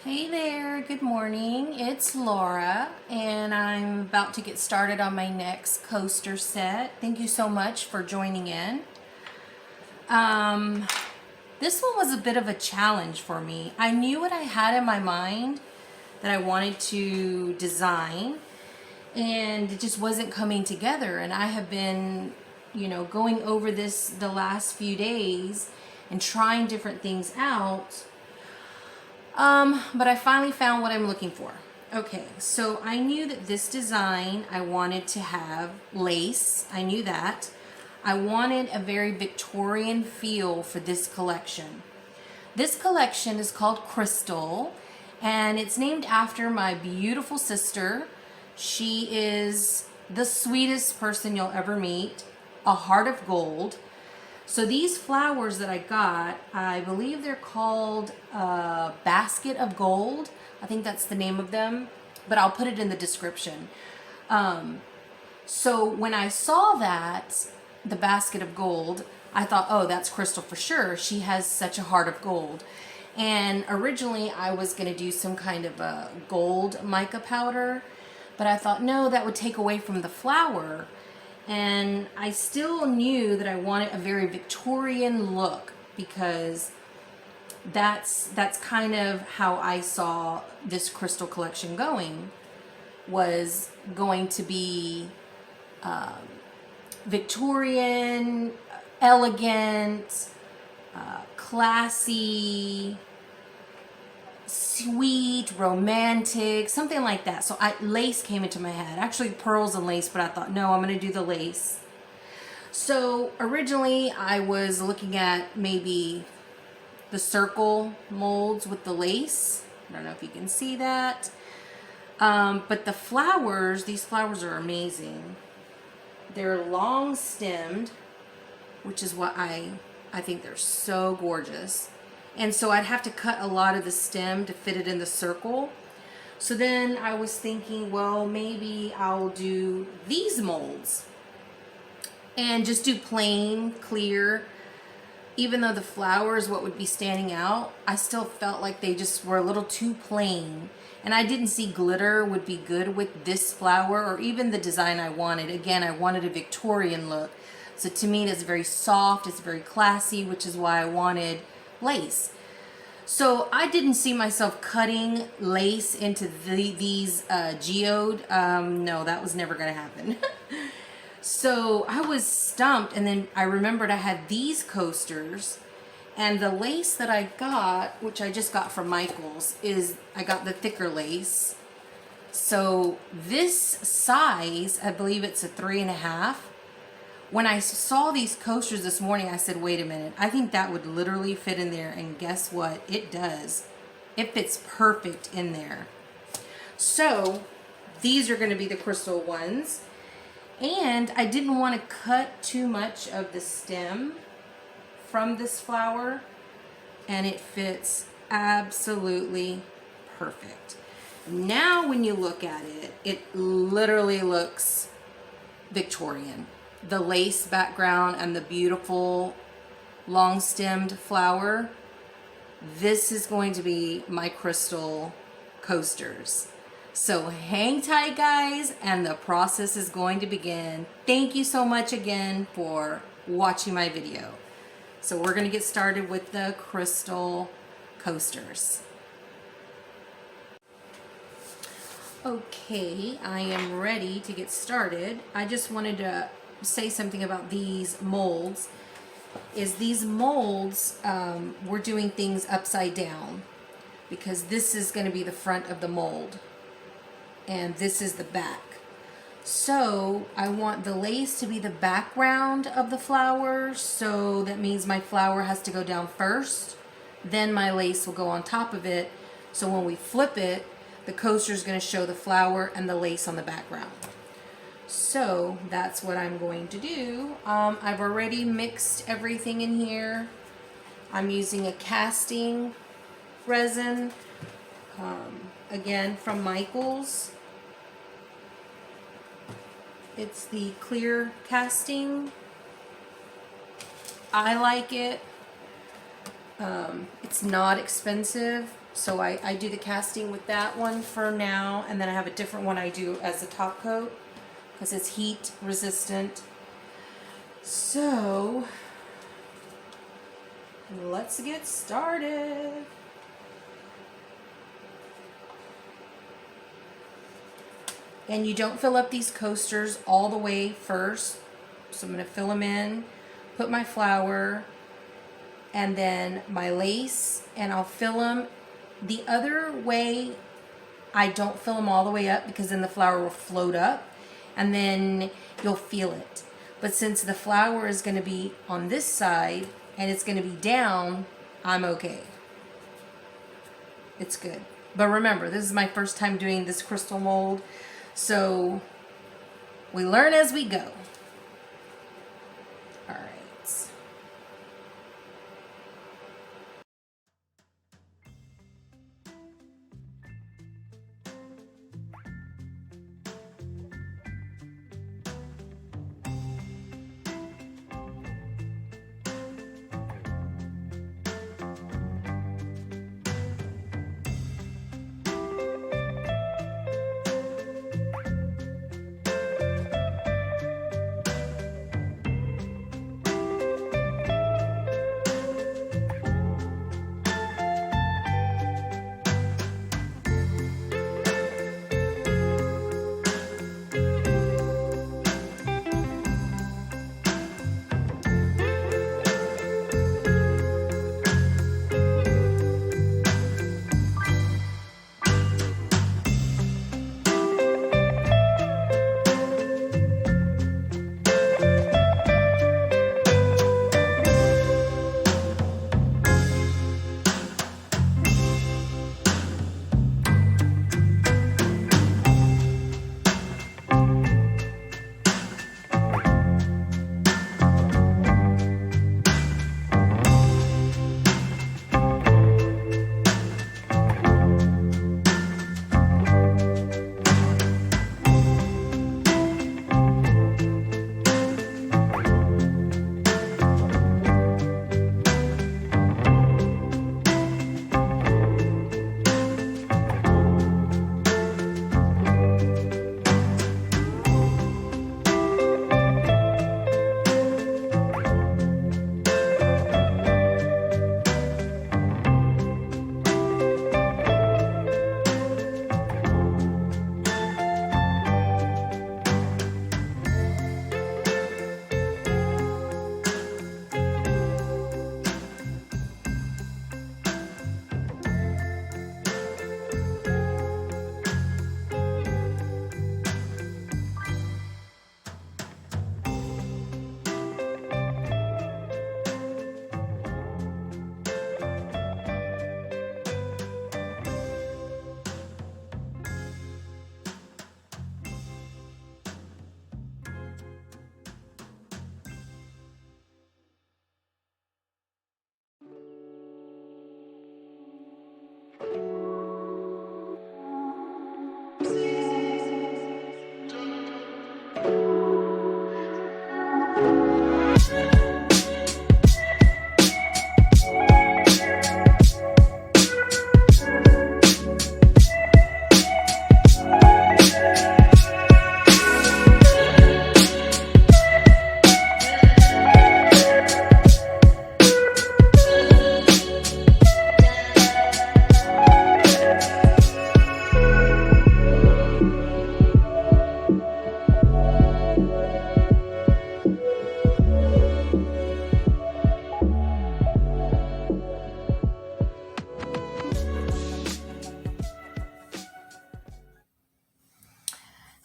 Hey there, good morning. It's Laura, and I'm about to get started on my next coaster set. Thank you so much for joining in. Um, this one was a bit of a challenge for me. I knew what I had in my mind that I wanted to design, and it just wasn't coming together. And I have been, going over this the last few days and trying different things out. But I finally found what I'm looking for. Okay, so I knew that this design, I wanted to have lace. I knew that. I wanted a very Victorian feel for this collection. This collection is called Crystal, and it's named after my beautiful sister. She is the sweetest person you'll ever meet, a heart of gold. So these flowers that I got, I believe they're called Basket of Gold. I think that's the name of them, but I'll put it in the description. So when I saw that, the Basket of Gold, I thought, oh, that's Crystal for sure. She has such a heart of gold. And originally I was going to do some kind of a gold mica powder, but I thought, no, that would take away from the flower. And I still knew that I wanted a very Victorian look because that's kind of how I saw this crystal collection was going to be Victorian, elegant, classy, sweet, romantic, something like that. So lace came into my head. Actually pearls and lace, but I thought, no, I'm going to do the lace. So originally I was looking at maybe the circle molds with the lace. I don't know if you can see that. But the flowers, these flowers are amazing. They're long stemmed, which is what I think they're so gorgeous. And so I'd have to cut a lot of the stem to fit it in the circle. So then I was thinking, well, maybe I'll do these molds and just do plain, clear. Even though the flower is what would be standing out, I still felt like they just were a little too plain. And I didn't see glitter would be good with this flower or even the design I wanted. Again, I wanted a Victorian look. So to me, it's very soft, it's very classy, which is why I wanted lace. So I didn't see myself cutting lace into these geode. No, that was never going to happen. So I was stumped, and then I remembered I had these coasters, and the lace that I got, which I just got from Michael's, I got the thicker lace. So this size, I believe it's a 3.5. When I saw these coasters this morning, I said, wait a minute, I think that would literally fit in there. And guess what? It does. It fits perfect in there. So these are going to be the crystal ones. And I didn't want to cut too much of the stem from this flower. And it fits absolutely perfect. Now when you look at it, it literally looks Victorian. The lace background and the beautiful long stemmed flower. This is going to be my crystal coasters. So hang tight, guys, and the process is going to begin. Thank you so much again for watching my video. So we're going to get started with the crystal coasters. Okay, I am ready to get started. I just wanted to say something about these molds. These molds, we're doing things upside down because this is going to be the front of the mold and this is the back. So I want the lace to be the background of the flower, so that means my flower has to go down first, then my lace will go on top of it. So when we flip it, the coaster is going to show the flower and the lace on the background. So that's what I'm going to do. I've already mixed everything in here. I'm using a casting resin, again from Michael's. It's the clear casting. I like it. It's not expensive, so I do the casting with that one for now, and then I have a different one I do as a top coat because it's heat resistant. So let's get started. And you don't fill up these coasters all the way first. So I'm going to fill them in, put my flower, and then my lace, and I'll fill them. The other way, I don't fill them all the way up because then the flower will float up and then you'll feel it. But since the flower is going to be on this side and it's going to be down, I'm okay. It's good. But remember, this is my first time doing this crystal mold, so we learn as we go. All right.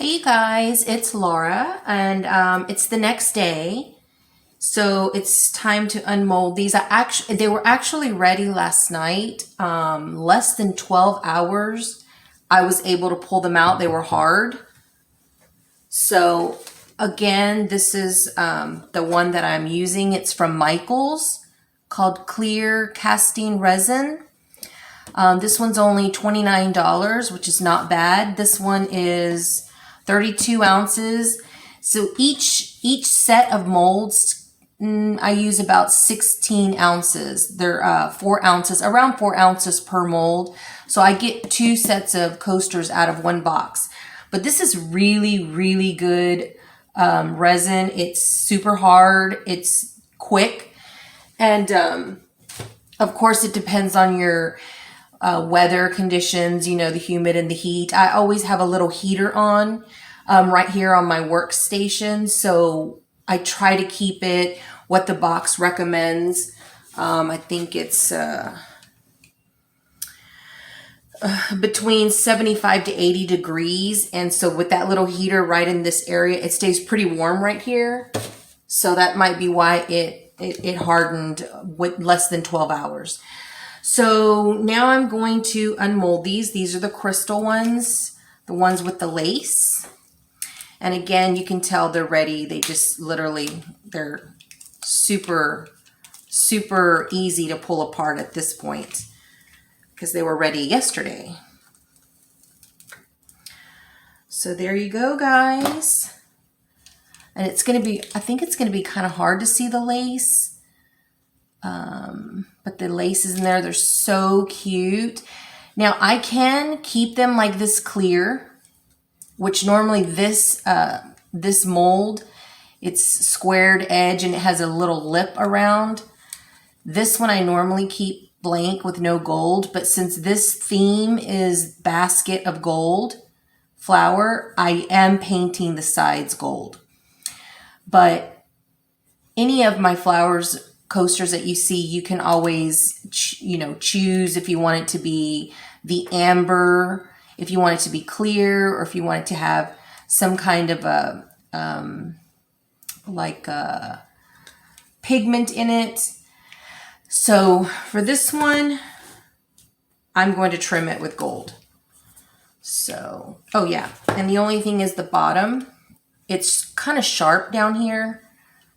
Hey guys, it's Laura, and it's the next day, so it's time to unmold these. They were actually ready last night. Less than 12 hours, I was able to pull them out. They were hard. So again, this is the one that I'm using. It's from Michaels, called Clear Casting Resin. This one's only $29, which is not bad. This one is 32 ounces. So each set of molds I use about 16 ounces. They're 4 ounces, around 4 ounces per mold. So I get 2 sets of coasters out of 1 box. But this is really, really good resin. It's super hard. It's quick. And of course, it depends on your weather conditions, you know, the humid and the heat. I always have a little heater on right here on my workstation. So I try to keep it what the box recommends. I think it's between 75 to 80 degrees. And so with that little heater right in this area, it stays pretty warm right here. So that might be why it hardened with less than 12 hours. So now I'm going to unmold these. These are the crystal ones, the ones with the lace. And again, you can tell they're ready. They just literally, they're super, super easy to pull apart at this point because they were ready yesterday. So there you go, guys. And it's going to be, I think it's going to be kind of hard to see the lace. But the laces in there, they're so cute. Now I can keep them like this clear, which normally this mold, it's squared edge and it has a little lip around. This one I normally keep blank with no gold, but since this theme is basket of gold flower, I am painting the sides gold. But any of my flowers coasters that you see, you can always, you know, choose if you want it to be the amber, if you want it to be clear, or if you want it to have some kind of a, like a pigment in it. So for this one, I'm going to trim it with gold. So, oh yeah. And the only thing is the bottom, it's kind of sharp down here,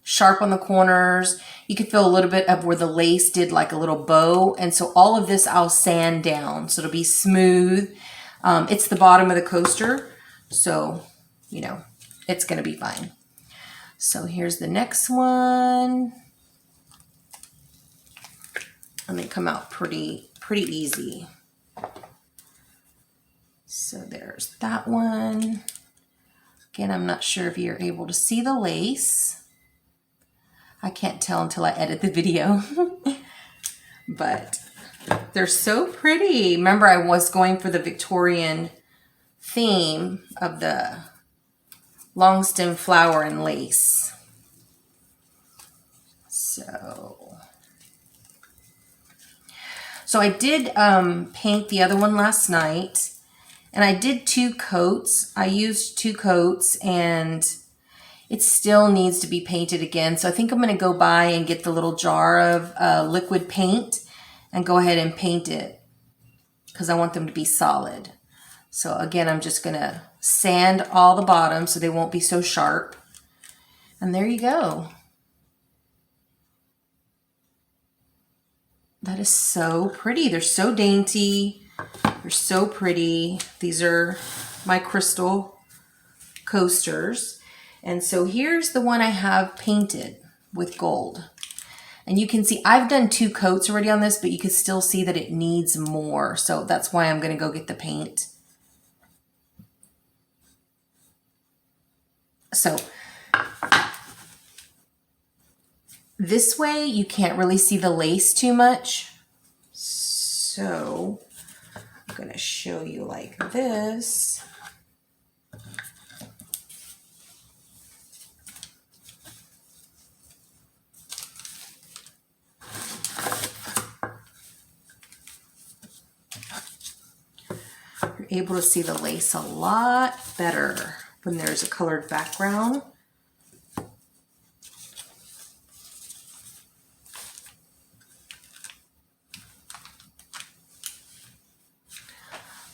sharp on the corners. You could feel a little bit of where the lace did like a little bow. And so all of this I'll sand down so it'll be smooth. It's the bottom of the coaster. So, you know, it's going to be fine. So here's the next one. And they come out pretty easy. So there's that one. Again, I'm not sure if you're able to see the lace. I can't tell until I edit the video. But they're so pretty. Remember, I was going for the Victorian theme of the long stem flower and lace. So I did paint the other one last night. And I did 2 coats. I used 2 coats and it still needs to be painted again. So I think I'm going to go buy and get the little jar of liquid paint and go ahead and paint it because I want them to be solid. So again, I'm just going to sand all the bottoms so they won't be so sharp. And there you go. That is so pretty. They're so dainty. They're so pretty. These are my crystal coasters. And so here's the one I have painted with gold. And you can see I've done 2 coats already on this, but you can still see that it needs more. So that's why I'm going to go get the paint. So this way you can't really see the lace too much. So I'm going to show you like this. You're able to see the lace a lot better when there's a colored background.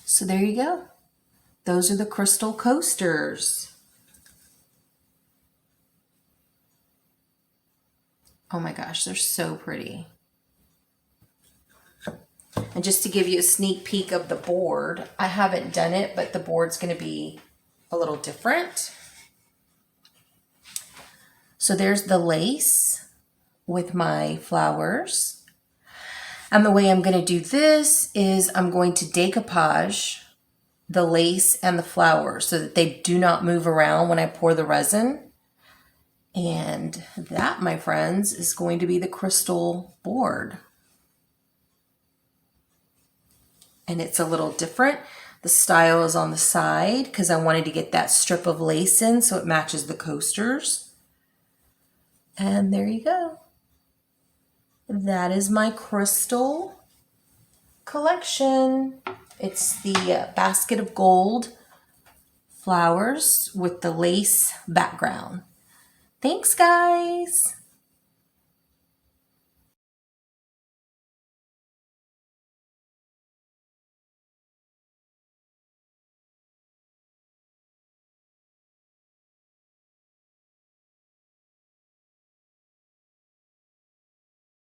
So there you go. Those are the crystal coasters. Oh my gosh, they're so pretty. And just to give you a sneak peek of the board, I haven't done it, but the board's going to be a little different. So there's the lace. with my flowers. And the way I'm going to do this is I'm going to decoupage the lace and the flowers so that they do not move around when I pour the resin. And that, my friends, is going to be the crystal board. And it's a little different. The style is on the side because I wanted to get that strip of lace in so it matches the coasters. And there you go. That is my crystal collection. It's the basket of gold flowers with the lace background. Thanks, guys.